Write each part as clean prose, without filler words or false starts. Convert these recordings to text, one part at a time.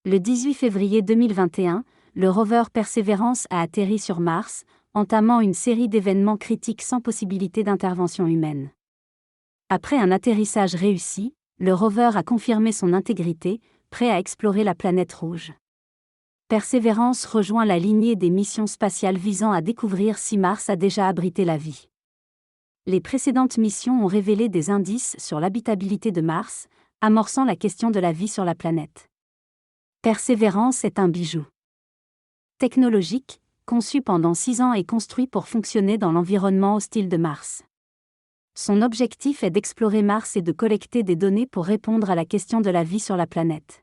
Le 18 février 2021, le rover Perseverance a atterri sur Mars, entamant une série d'événements critiques sans possibilité d'intervention humaine. Après un atterrissage réussi, le rover a confirmé son intégrité, prêt à explorer la planète rouge. Perseverance rejoint la lignée des missions spatiales visant à découvrir si Mars a déjà abrité la vie. Les précédentes missions ont révélé des indices sur l'habitabilité de Mars, amorçant la question de la vie sur la planète. Perseverance est un bijou technologique, conçu pendant 6 ans et construit pour fonctionner dans l'environnement hostile de Mars. Son objectif est d'explorer Mars et de collecter des données pour répondre à la question de la vie sur la planète.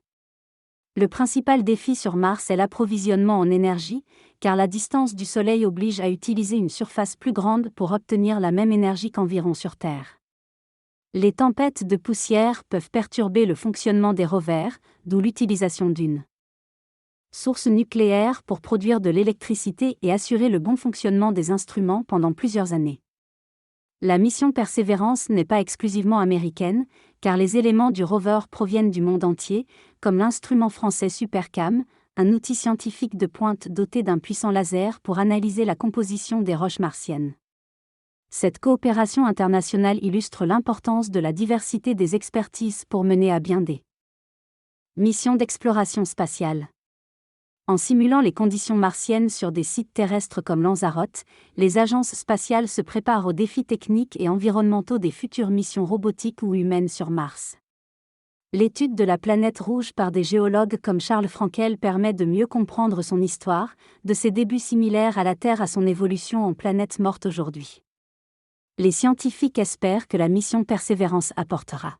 Le principal défi sur Mars est l'approvisionnement en énergie, car la distance du Soleil oblige à utiliser une surface plus grande pour obtenir la même énergie qu'environ sur Terre. Les tempêtes de poussière peuvent perturber le fonctionnement des rovers, d'où l'utilisation d'une source nucléaire pour produire de l'électricité et assurer le bon fonctionnement des instruments pendant plusieurs années. La mission Perseverance n'est pas exclusivement américaine, car les éléments du rover proviennent du monde entier, comme l'instrument français SuperCam, un outil scientifique de pointe doté d'un puissant laser pour analyser la composition des roches martiennes. Cette coopération internationale illustre l'importance de la diversité des expertises pour mener à bien des missions d'exploration spatiale. En simulant les conditions martiennes sur des sites terrestres comme Lanzarote, les agences spatiales se préparent aux défis techniques et environnementaux des futures missions robotiques ou humaines sur Mars. L'étude de la planète rouge par des géologues comme Charles Frankel permet de mieux comprendre son histoire, de ses débuts similaires à la Terre à son évolution en planète morte aujourd'hui. Les scientifiques espèrent que la mission Perseverance apportera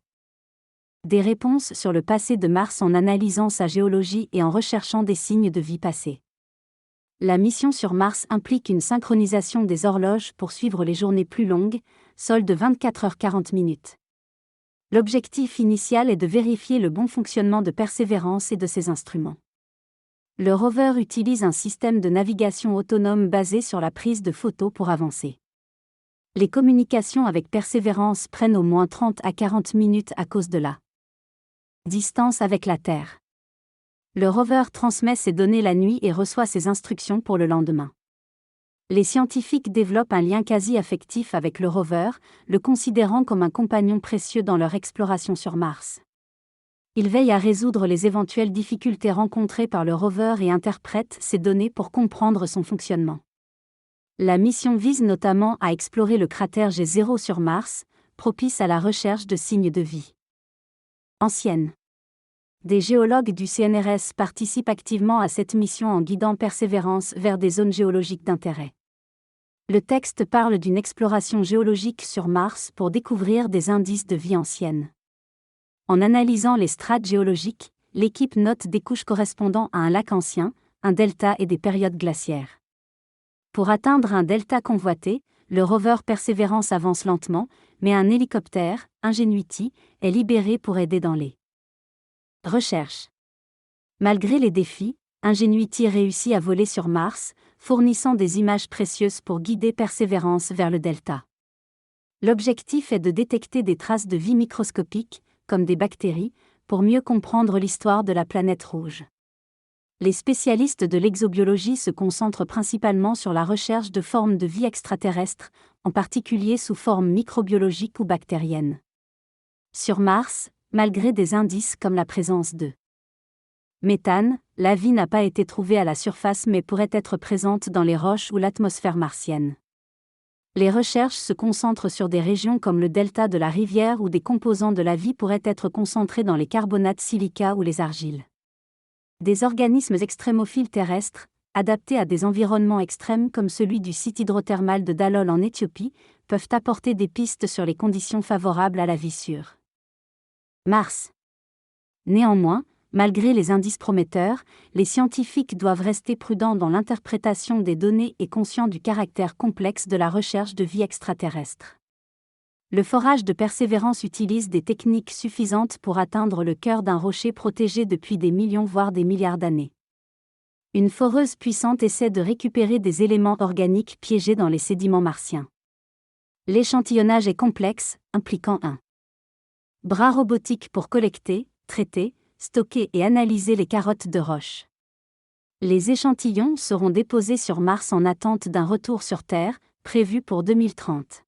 des réponses sur le passé de Mars en analysant sa géologie et en recherchant des signes de vie passée. La mission sur Mars implique une synchronisation des horloges pour suivre les journées plus longues, solde 24h40. L'objectif initial est de vérifier le bon fonctionnement de Perseverance et de ses instruments. Le rover utilise un système de navigation autonome basé sur la prise de photos pour avancer. Les communications avec Perseverance prennent au moins 30 à 40 minutes à cause de la distance avec la Terre. Le rover transmet ses données la nuit et reçoit ses instructions pour le lendemain. Les scientifiques développent un lien quasi affectif avec le rover, le considérant comme un compagnon précieux dans leur exploration sur Mars. Ils veillent à résoudre les éventuelles difficultés rencontrées par le rover et interprètent ces données pour comprendre son fonctionnement. La mission vise notamment à explorer le cratère G0 sur Mars, propice à la recherche de signes de vie ancienne. Des géologues du CNRS participent activement à cette mission en guidant Perseverance vers des zones géologiques d'intérêt. Le texte parle d'une exploration géologique sur Mars pour découvrir des indices de vie ancienne. En analysant les strates géologiques, l'équipe note des couches correspondant à un lac ancien, un delta et des périodes glaciaires. Pour atteindre un delta convoité, le rover Perseverance avance lentement, mais un hélicoptère, Ingenuity, est libéré pour aider dans les recherches. Malgré les défis, Ingenuity réussit à voler sur Mars, fournissant des images précieuses pour guider Perseverance vers le delta. L'objectif est de détecter des traces de vie microscopiques, comme des bactéries, pour mieux comprendre l'histoire de la planète rouge. Les spécialistes de l'exobiologie se concentrent principalement sur la recherche de formes de vie extraterrestres, en particulier sous forme microbiologique ou bactérienne. Sur Mars, malgré des indices comme la présence de méthane, la vie n'a pas été trouvée à la surface mais pourrait être présente dans les roches ou l'atmosphère martienne. Les recherches se concentrent sur des régions comme le delta de la rivière où des composants de la vie pourraient être concentrés dans les carbonates silica ou les argiles. Des organismes extrémophiles terrestres, adaptés à des environnements extrêmes comme celui du site hydrothermal de Dalol en Éthiopie, peuvent apporter des pistes sur les conditions favorables à la vie sur Mars. Néanmoins, malgré les indices prometteurs, les scientifiques doivent rester prudents dans l'interprétation des données et conscients du caractère complexe de la recherche de vie extraterrestre. Le forage de Perseverance utilise des techniques suffisantes pour atteindre le cœur d'un rocher protégé depuis des millions voire des milliards d'années. Une foreuse puissante essaie de récupérer des éléments organiques piégés dans les sédiments martiens. L'échantillonnage est complexe, impliquant un bras robotique pour collecter, traiter, stocker et analyser les carottes de roche. Les échantillons seront déposés sur Mars en attente d'un retour sur Terre, prévu pour 2030.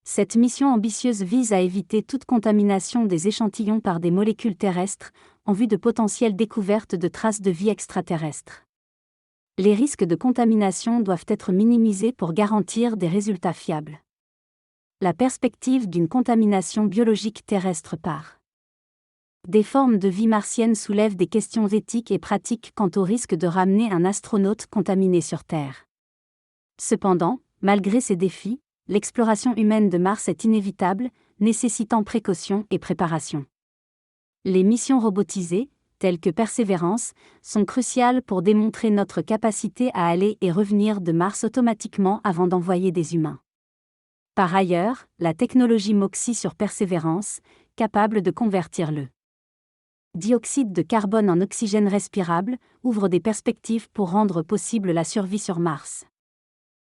Cette mission ambitieuse vise à éviter toute contamination des échantillons par des molécules terrestres, en vue de potentielles découvertes de traces de vie extraterrestre. Les risques de contamination doivent être minimisés pour garantir des résultats fiables. La perspective d'une contamination biologique terrestre par des formes de vie martienne soulève des questions éthiques et pratiques quant au risque de ramener un astronaute contaminé sur Terre. Cependant, malgré ces défis, l'exploration humaine de Mars est inévitable, nécessitant précaution et préparation. Les missions robotisées, telles que Persévérance, sont cruciales pour démontrer notre capacité à aller et revenir de Mars automatiquement avant d'envoyer des humains. Par ailleurs, la technologie MOXIE sur Persévérance, capable de convertir le dioxyde de carbone en oxygène respirable, ouvre des perspectives pour rendre possible la survie sur Mars.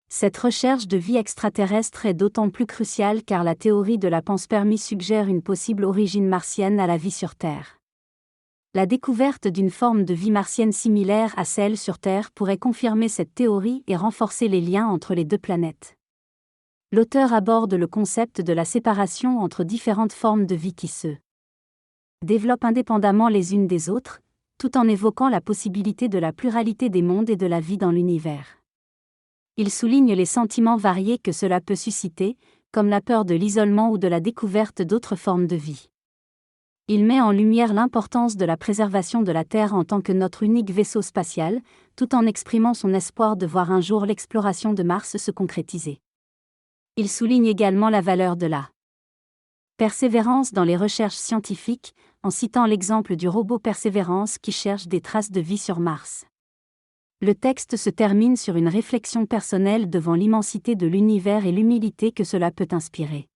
Cette recherche de vie extraterrestre est d'autant plus cruciale car la théorie de la panspermie suggère une possible origine martienne à la vie sur Terre. La découverte d'une forme de vie martienne similaire à celle sur Terre pourrait confirmer cette théorie et renforcer les liens entre les deux planètes. L'auteur aborde le concept de la séparation entre différentes formes de vie qui se développent indépendamment les unes des autres, tout en évoquant la possibilité de la pluralité des mondes et de la vie dans l'univers. Il souligne les sentiments variés que cela peut susciter, comme la peur de l'isolement ou de la découverte d'autres formes de vie. Il met en lumière l'importance de la préservation de la Terre en tant que notre unique vaisseau spatial, tout en exprimant son espoir de voir un jour l'exploration de Mars se concrétiser. Il souligne également la valeur de la persévérance dans les recherches scientifiques, en citant l'exemple du robot Persévérance qui cherche des traces de vie sur Mars. Le texte se termine sur une réflexion personnelle devant l'immensité de l'univers et l'humilité que cela peut inspirer.